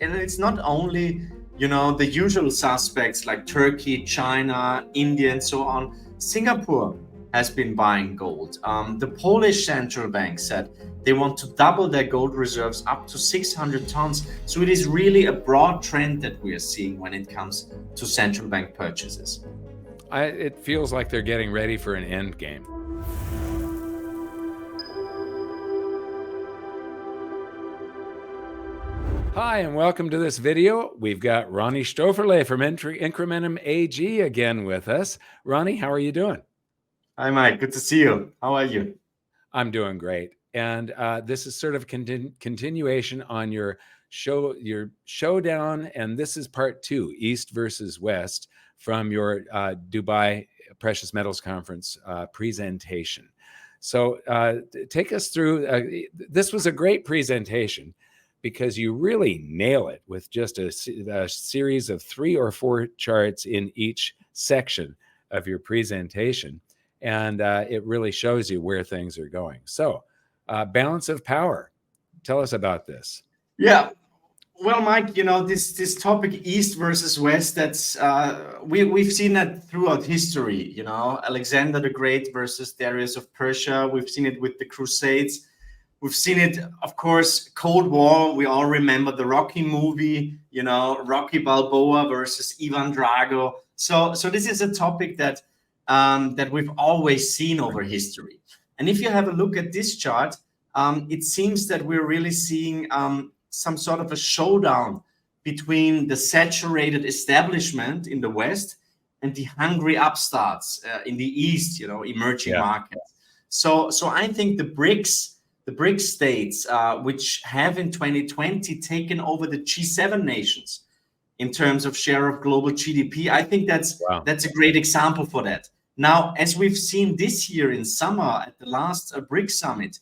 it's not only, the usual suspects like Turkey, China, India, and so on. Singapore has been buying gold. The Polish central bank said they want to double their gold reserves up to 600 tons. So it is really a broad trend that we are seeing when it comes to central bank purchases. It feels like they're getting ready for an end game. Hi, and welcome to this video. We've got Ronnie Stoeferle from Incrementum AG again with us. Ronnie, how are you doing? Hi, Mike. Good to see you. How are you? I'm doing great. And this is sort of continuation on your showdown, and this is part 2, East versus West, from your Dubai Precious Metals Conference presentation. So take us through. This was a great presentation because you really nail it with just a series of 3 or 4 charts in each section of your presentation. And it really shows you where things are going. So balance of power. Tell us about this. Yeah. Well, Mike, this topic East versus West, that's we've seen that throughout history. Alexander the Great versus Darius of Persia. We've seen it with the Crusades. We've seen it, of course, Cold War. We all remember the Rocky movie. Rocky Balboa versus Ivan Drago. So this is a topic that we've always seen over history. And if you have a look at this chart, it seems that we're really seeing some sort of a showdown between the saturated establishment in the West and the hungry upstarts in the East, emerging markets. So I think the BRICS states, which have in 2020 taken over the G7 nations in terms of share of global GDP, I think that's a great example for that. Now, as we've seen this year in summer at the last BRICS summit,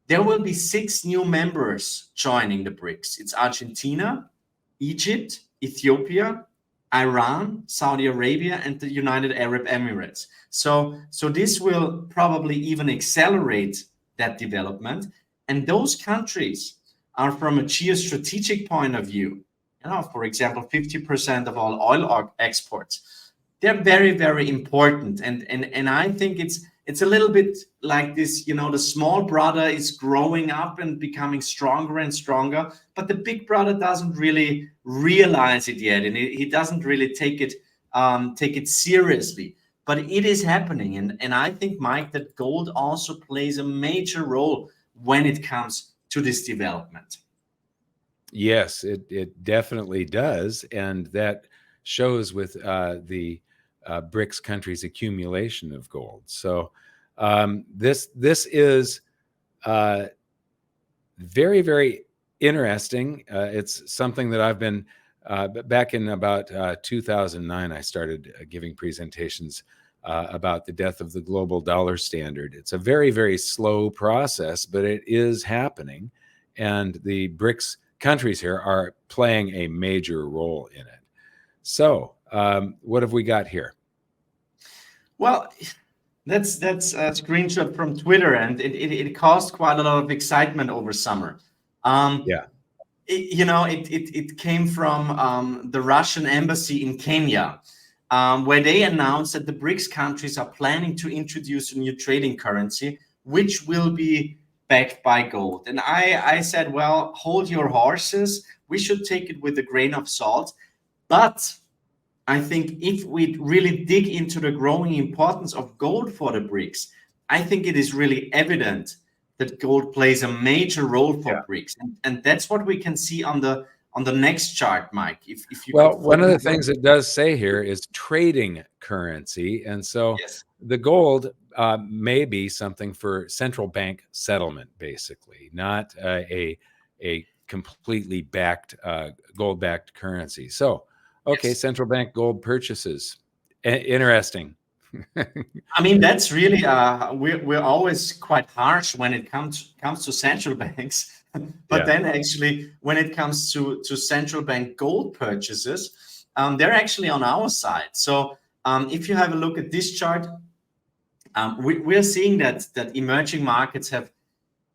there will be 6 new members joining the BRICS. It's Argentina, Egypt, Ethiopia, Iran, Saudi Arabia, and the United Arab Emirates. So this will probably even accelerate that development. And those countries are, from a geostrategic point of view, for example, 50% of all oil exports. They're very, very important. And I think it's a little bit like this, the small brother is growing up and becoming stronger and stronger, but the big brother doesn't really realize it yet. And he doesn't really take it seriously. But it is happening. And I think, Mike, that gold also plays a major role when it comes to this development. Yes, it definitely does. And that shows with the BRICS countries' accumulation of gold. So this is very, very interesting. It's something that I've been back in about 2009, I started giving presentations about the death of the global dollar standard. It's a very, very slow process, but it is happening. And the BRICS countries here are playing a major role in it. So what have we got here? Well, that's a screenshot from Twitter, and it caused quite a lot of excitement over summer. It came from the Russian embassy in Kenya, where they announced that the BRICS countries are planning to introduce a new trading currency, which will be backed by gold. And I said, well, hold your horses. We should take it with a grain of salt. But I think if we really dig into the growing importance of gold for the BRICS, I think it is really evident that gold plays a major role for BRICS. And that's what we can see on the next chart, Mike. If you one of the things it does say here is trading currency. And so the gold may be something for central bank settlement, basically, not a completely backed gold-backed currency. So, okay, central bank gold purchases. Interesting. I mean, that's really we're always quite harsh when it comes to central banks, but then actually when it comes to central bank gold purchases, they're actually on our side. So if you have a look at this chart, we're seeing that emerging markets have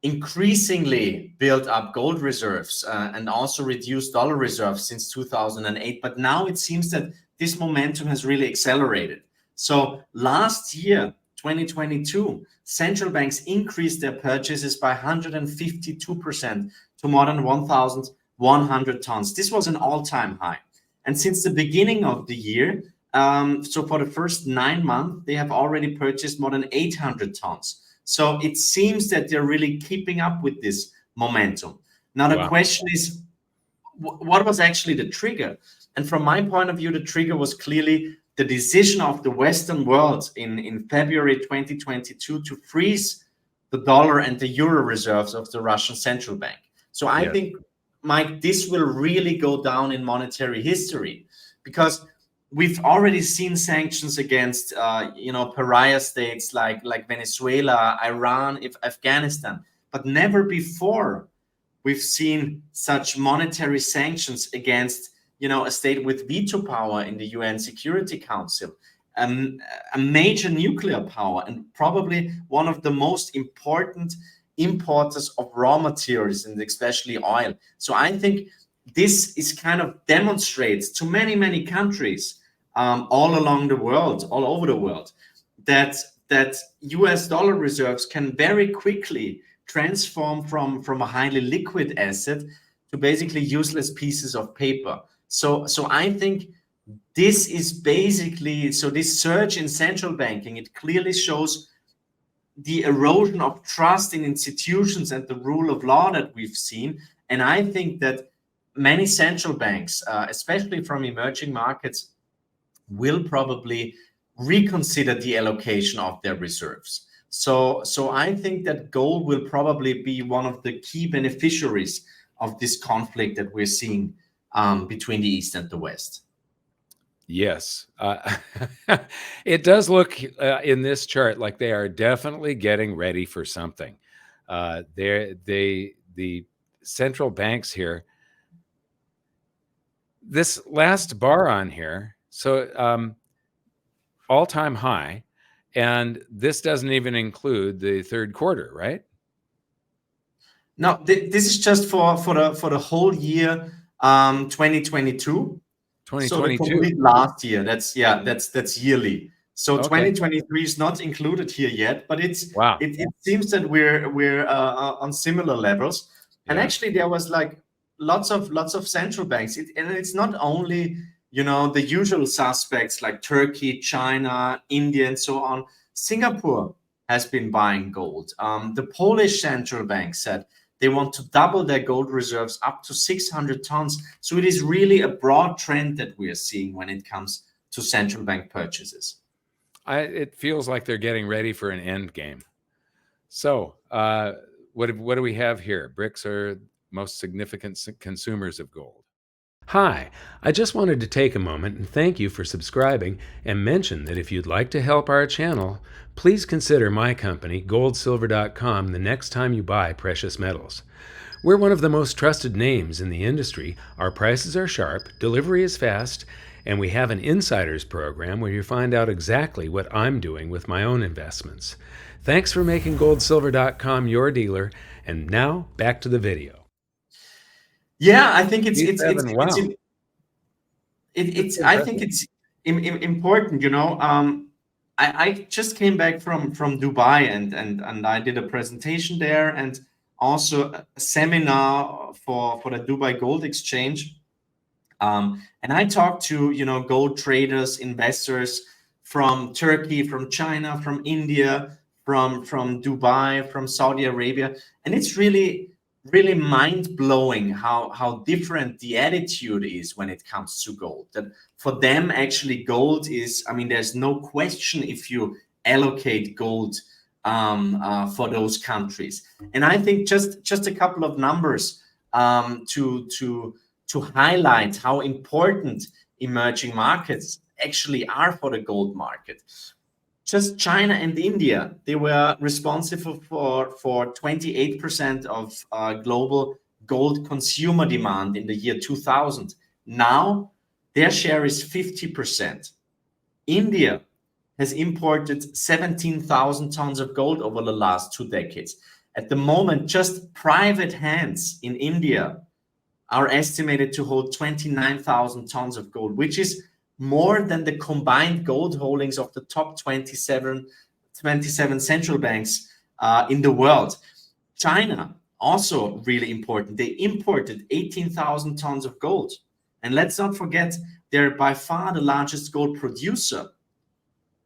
increasingly built up gold reserves and also reduced dollar reserves since 2008. But now it seems that this momentum has really accelerated. So last year, 2022, central banks increased their purchases by 152% to more than 1,100 tons. This was an all-time high. And since the beginning of the year, so for the first 9 months, they have already purchased more than 800 tons. So it seems that they're really keeping up with this momentum. Now, the question is, what was actually the trigger? And from my point of view, the trigger was clearly the decision of the Western world in February 2022 to freeze the dollar and the euro reserves of the Russian central bank. So I think, Mike, this will really go down in monetary history, because we've already seen sanctions against, pariah states like Venezuela, Iran, Afghanistan, but never before we've seen such monetary sanctions against, a state with veto power in the UN Security Council, a major nuclear power, and probably one of the most important importers of raw materials, and especially oil. So I think this is kind of demonstrates to many, many countries all along the world, all over the world, that US dollar reserves can very quickly transform from a highly liquid asset to basically useless pieces of paper. So I think this is basically, so this surge in central banking, it clearly shows the erosion of trust in institutions and the rule of law that we've seen. And I think that many central banks, especially from emerging markets, will probably reconsider the allocation of their reserves. So I think that gold will probably be one of the key beneficiaries of this conflict that we're seeing between the East and the West. Yes. It does look in this chart like they are definitely getting ready for something. The central banks here, this last bar on here, so all-time high, and this doesn't even include the third quarter, right? No, this is just for the whole year 2022. 2022. So the complete last year. That's yearly. So Okay. 2023 is not included here yet, but it seems that we're on similar levels. And actually, there was like lots of central banks, and it's not only the usual suspects like Turkey, China, India, and so on. Singapore has been buying gold. The Polish central bank said they want to double their gold reserves up to 600 tons. So it is really a broad trend that we are seeing when it comes to central bank purchases. It feels like they're getting ready for an end game. So what do we have here? BRICS are most significant consumers of gold. Hi, I just wanted to take a moment and thank you for subscribing and mention that if you'd like to help our channel, please consider my company, GoldSilver.com, the next time you buy precious metals. We're one of the most trusted names in the industry. Our prices are sharp, delivery is fast, and we have an insiders program where you find out exactly what I'm doing with my own investments. Thanks for making GoldSilver.com your dealer, and now back to the video. Yeah, I think it's important. I just came back from Dubai and I did a presentation there and also a seminar for the Dubai Gold Exchange. And I talked to gold traders, investors from Turkey, from China, from India, from Dubai, from Saudi Arabia, and it's really mind-blowing how different the attitude is when it comes to gold. That for them, actually, gold is, there's no question if you allocate gold for those countries. And I think just a couple of numbers to highlight how important emerging markets actually are for the gold market. Just China and India, they were responsible for 28% of global gold consumer demand in the year 2000. Now, their share is 50%. India has imported 17,000 tons of gold over the last 2 decades. At the moment, just private hands in India are estimated to hold 29,000 tons of gold, which is more than the combined gold holdings of the top 27 central banks in the world. China, also really important. They imported 18,000 tons of gold. And let's not forget, they're by far the largest gold producer.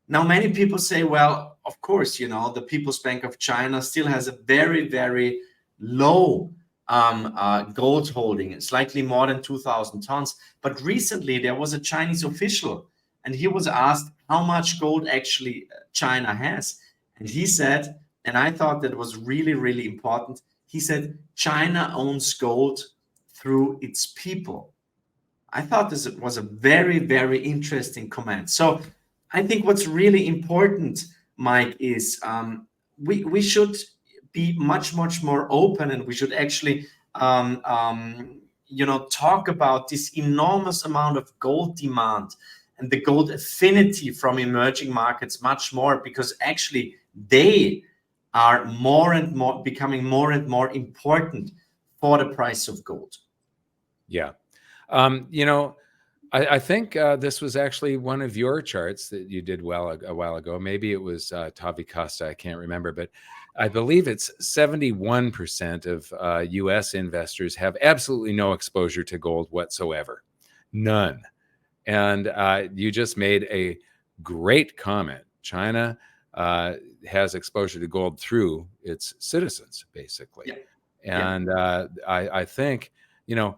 Now, many people say, well, of course, you know, the People's Bank of China still has a very, very low gold holding, slightly more than 2,000 tons. But recently there was a Chinese official and he was asked how much gold actually China has. And he said, and I thought that was really, really important. He said, China owns gold through its people. I thought this was a very, very interesting comment. So I think what's really important, Mike, is we should be much more open, and we should actually you know, talk about this enormous amount of gold demand and the gold affinity from emerging markets much more, because actually they are becoming more and more important for the price of gold. Yeah. You know, I think this was actually one of your charts that you did a while ago. Maybe it was Tavi Costa, I can't remember, but I believe it's 71% of US investors have absolutely no exposure to gold whatsoever. None. And you just made a great comment. China has exposure to gold through its citizens, basically. Yeah. And I think, you know,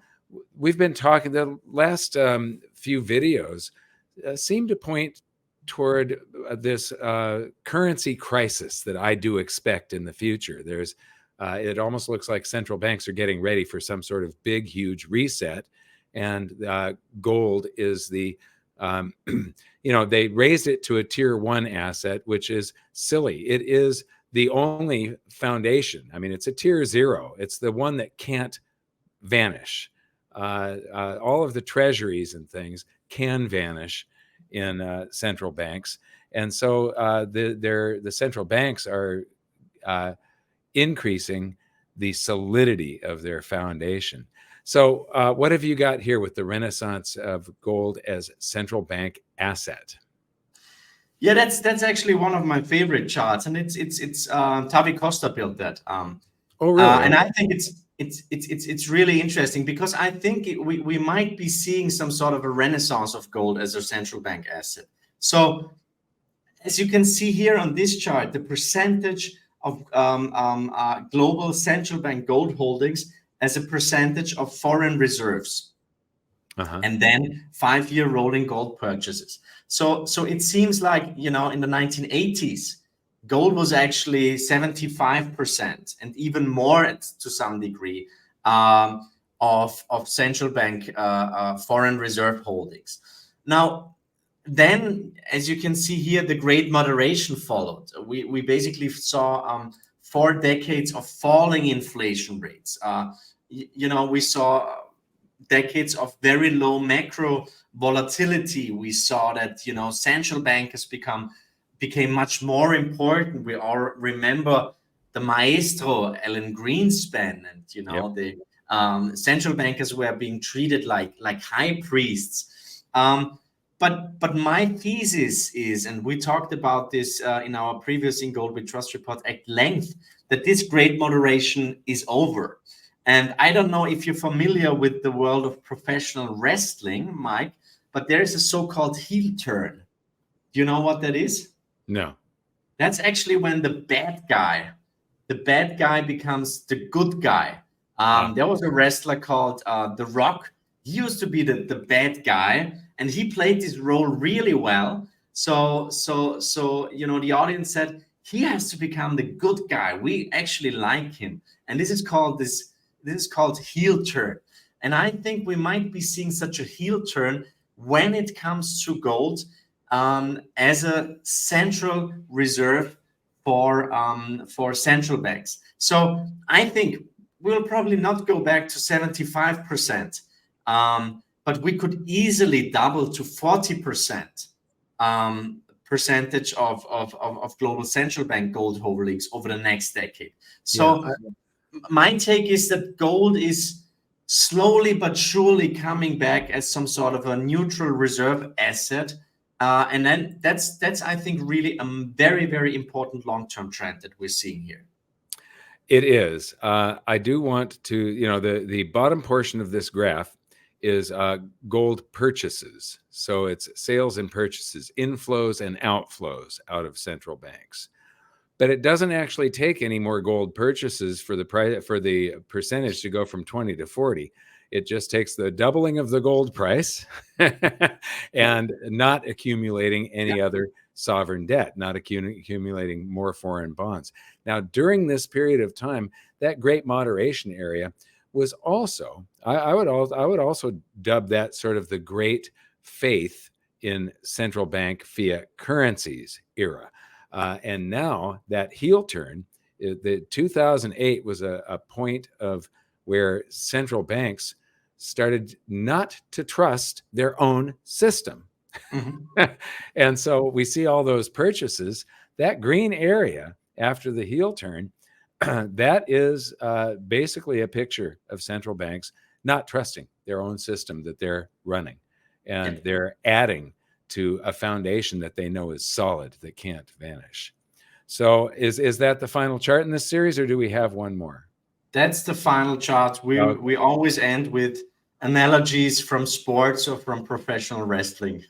we've been talking, the last few videos seem to point toward this currency crisis that I do expect in the future. There's, it almost looks like central banks are getting ready for some sort of big, huge reset. And gold is the, you know, they raised it to a tier 1 asset, which is silly. It is the only foundation. I mean, it's a tier 0. It's the one that can't vanish. All of the treasuries and things can vanish in central banks. And so the central banks are increasing the solidity of their foundation. So what have you got here with the renaissance of gold as central bank asset? Yeah, that's actually one of my favorite charts, and it's Tavi Costa built that. Oh, really? And I think it's really interesting, because I think we might be seeing some sort of a renaissance of gold as a central bank asset. So as you can see here on this chart, the percentage of global central bank gold holdings as a percentage of foreign reserves, and then 5-year rolling gold purchases. So it seems like, you know, in the 1980s, gold was actually 75% and even more to some degree of central bank foreign reserve holdings. Now, then, as you can see here, the great moderation followed. We basically saw 4 decades of falling inflation rates. You know, we saw decades of very low macro volatility. We saw that, you know, central bankers became much more important. We all remember the maestro Alan Greenspan, and you know, the central bankers were being treated like high priests. But my thesis is, and we talked about this in our previous In Gold We Trust report at length, that this great moderation is over. And I don't know if you're familiar with the world of professional wrestling, Mike, but there is a so-called heel turn. Do you know what that is? No. That's actually when the bad guy becomes the good guy. There was a wrestler called The Rock. He used to be the bad guy, and he played this role really well. So you know, the audience said he has to become the good guy. We actually like him, and this is called heel turn. And I think we might be seeing such a heel turn when it comes to gold as a central reserve for central banks. So I think we'll probably not go back to 75%, but we could easily double to 40% percentage of global central bank gold holdings over the next decade. So my take is that gold is slowly but surely coming back as some sort of a neutral reserve asset. And then that's I think really a very, very important long-term trend that we're seeing here. It is. I do want to, the bottom portion of this graph is gold purchases. So it's sales and purchases, inflows and outflows out of central banks. But it doesn't actually take any more gold purchases for the percentage to go from 20 to 40. It just takes the doubling of the gold price and not accumulating any other sovereign debt, not accumulating more foreign bonds. Now, during this period of time, that great moderation area was also, I would also dub that sort of the great faith in central bank fiat currencies era. And now that heel turn, the 2008 was a point of where central banks started not to trust their own system. Mm-hmm. And so we see all those purchases, that green area after the heel turn, that is basically a picture of central banks not trusting their own system that they're running. And they're adding to a foundation that they know is solid, that can't vanish. So is that the final chart in this series, or do we have one more? That's the final chart. We always end with analogies from sports or from professional wrestling.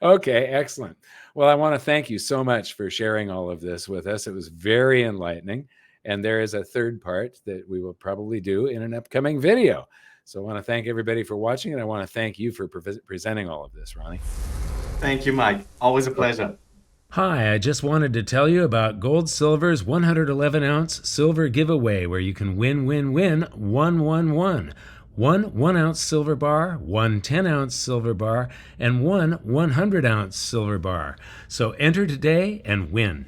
Okay, excellent. Well, I want to thank you so much for sharing all of this with us. It was very enlightening. And there is a third part that we will probably do in an upcoming video. So I want to thank everybody for watching, and I want to thank you for presenting all of this, Ronnie. Thank you, Mike. Always a pleasure. Hi, I just wanted to tell you about GoldSilver's 111-ounce silver giveaway, where you can win 1-1-1. One 1-ounce silver bar, one 10-ounce silver bar, and one 100-ounce silver bar. So enter today and win.